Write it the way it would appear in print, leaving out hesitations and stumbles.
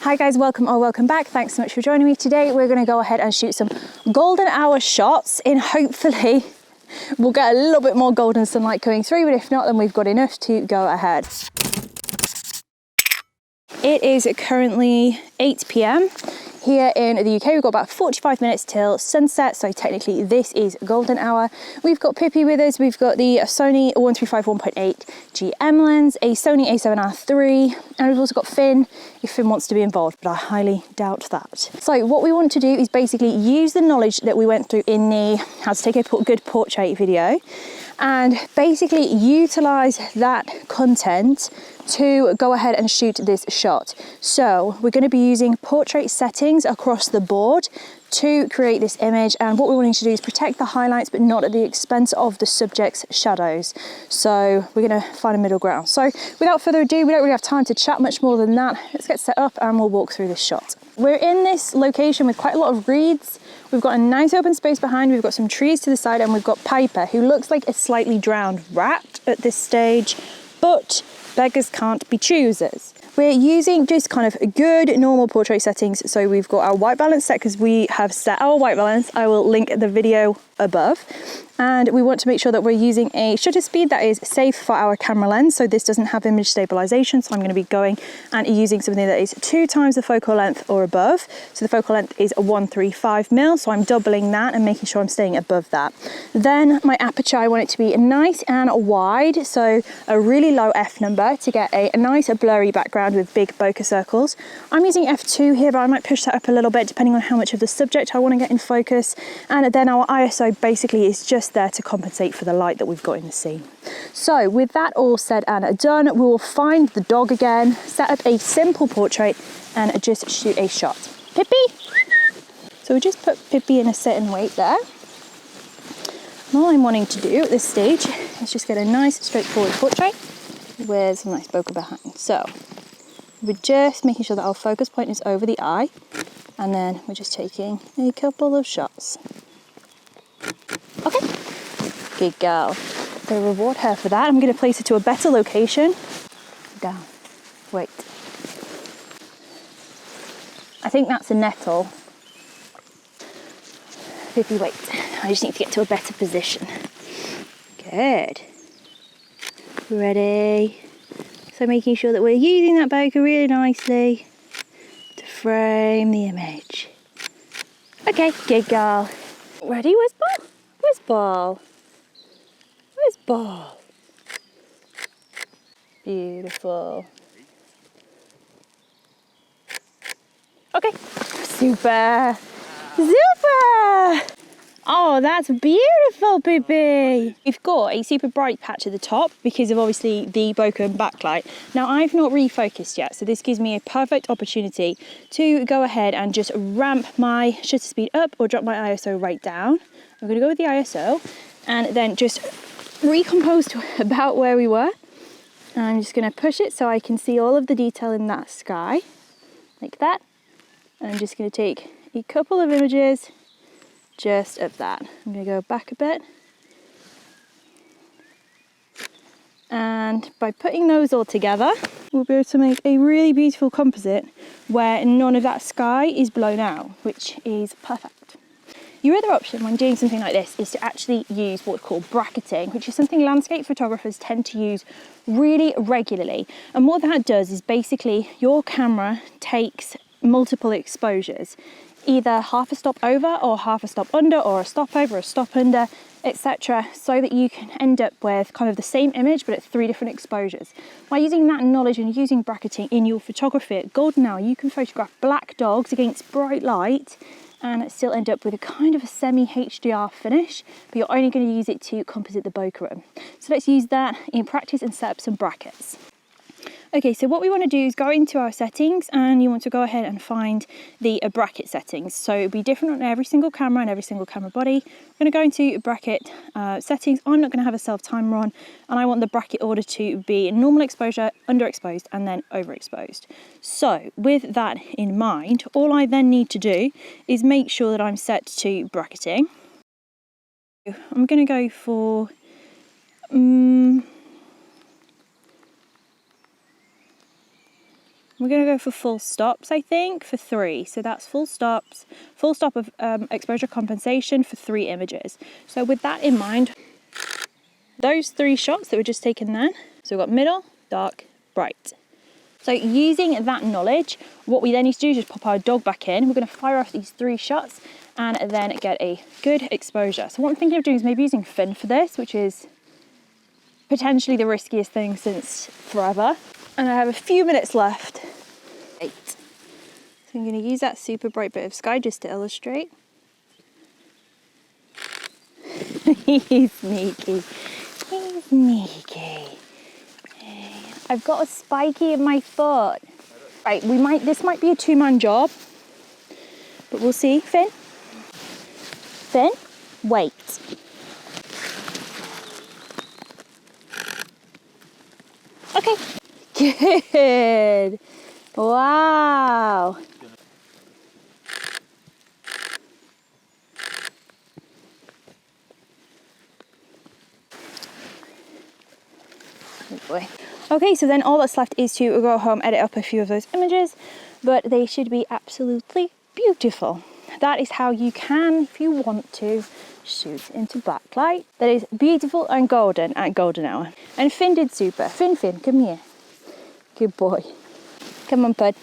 Hi guys, welcome or welcome back. Thanks so much for joining me. Today we're going to go ahead and shoot some golden hour shots in hopefully we'll get a little bit more golden sunlight coming through, but if not, then we've got enough to go ahead. It is currently 8 p.m. Here in the UK. We've got about 45 minutes till sunset, so technically this is golden hour. We've got Pippi with us, we've got the Sony 135 1.8 GM lens, a Sony a7R III, and we've also got Finn, if Finn wants to be involved, but I highly doubt that. So what we want to do is basically use the knowledge that we went through in the how to take a good portrait video, and basically utilize that content to go ahead and shoot this shot. So we're going to be using portrait settings across the board to create this image, and what we're wanting to do is protect the highlights but not at the expense of the subject's shadows. So we're going to find a middle ground. So without further ado, we don't really have time to chat much more than that. Let's get set up and we'll walk through this shot. We're in this location with quite a lot of reeds. We've got a nice open space behind, we've got some trees to the side, and we've got Piper, who looks like a slightly drowned rat at this stage, but beggars can't be choosers. We're using just kind of good normal portrait settings. So we've got our white balance set because we have set our white balance. I will link the video above. And we want to make sure that we're using a shutter speed that is safe for our camera lens. So this doesn't have image stabilization. So I'm going to be going and using something that is 2 times the focal length or above. So the focal length is a 135mm. So I'm doubling that and making sure I'm staying above that. Then my aperture, I want it to be nice and wide. So a really low f number to get a nice blurry background with big bokeh circles. I'm using f2 here, but I might push that up a little bit depending on how much of the subject I want to get in focus. And then our ISO basically is just there to compensate for the light that we've got in the scene. So with that all said and done, we will find the dog again, set up a simple portrait and just shoot a shot. Pippi! So we just put Pippi in a sit and wait there. And all I'm wanting to do at this stage is just get a nice straightforward portrait with some nice bokeh behind. So we're just making sure that our focus point is over the eye, and then we're just taking a couple of shots. Okay, good girl. So reward her for that. I'm going to place her to a better location. Down. Wait. I think that's a nettle. Pippi, wait. I just need to get to a better position. Good. Ready. So making sure that we're using that bokeh really nicely to frame the image. Okay, good girl. Ready? Where's Ball? Where's Ball? Where's Ball? Beautiful. Okay. Super. Super. Oh, that's beautiful, Pippi. We've got a super bright patch at the top because of obviously the bokeh and backlight. Now I've not refocused yet, so this gives me a perfect opportunity to go ahead and just ramp my shutter speed up or drop my ISO right down. I'm gonna go with the ISO and then just recompose to about where we were. And I'm just gonna push it so I can see all of the detail in that sky, like that. And I'm just gonna take a couple of images just of that. I'm going to go back a bit, and by putting those all together we'll be able to make a really beautiful composite where none of that sky is blown out, which is perfect. Your other option when doing something like this is to actually use what's called bracketing, which is something landscape photographers tend to use really regularly. And what that does is basically your camera takes multiple exposures, either half a stop over or half a stop under, or a stop over, a stop under, etc., so that you can end up with kind of the same image but at 3 different exposures. By using that knowledge and using bracketing in your photography at golden hour, you can photograph black dogs against bright light and still end up with a kind of a semi-HDR finish, but you're only going to use it to composite the bokeh room. So let's use that in practice and set up some brackets. Okay, so what we want to do is go into our settings, and you want to go ahead and find the bracket settings. So it'll be different on every single camera and every single camera body. I'm going to go into bracket settings. I'm not going to have a self timer on, and I want the bracket order to be normal exposure, underexposed, and then overexposed. So with that in mind, all I then need to do is make sure that I'm set to bracketing. I'm going to go for We're going to go for full stops, I think, for 3. So that's full stops, full stop of exposure compensation for 3 images. So with that in mind, those 3 shots that were just taken then, so we've got middle, dark, bright. So using that knowledge, what we then need to do is just pop our dog back in. We're going to fire off these 3 shots and then get a good exposure. So what I'm thinking of doing is maybe using Finn for this, which is potentially the riskiest thing since forever. And I have a few minutes left. 8. So I'm going to use that super bright bit of sky just to illustrate. He's sneaky. He's sneaky. I've got a spiky in my foot. Right, this might be a 2-man job, but we'll see. Finn? Finn? Wait. Okay. Good. Wow. Good boy. Okay, so then all that's left is to go home, edit up a few of those images, but they should be absolutely beautiful. That is how you can, if you want to, shoot into backlight. That is beautiful and golden at golden hour. And Finn did super. Finn, come here. Good boy. Come on, bud.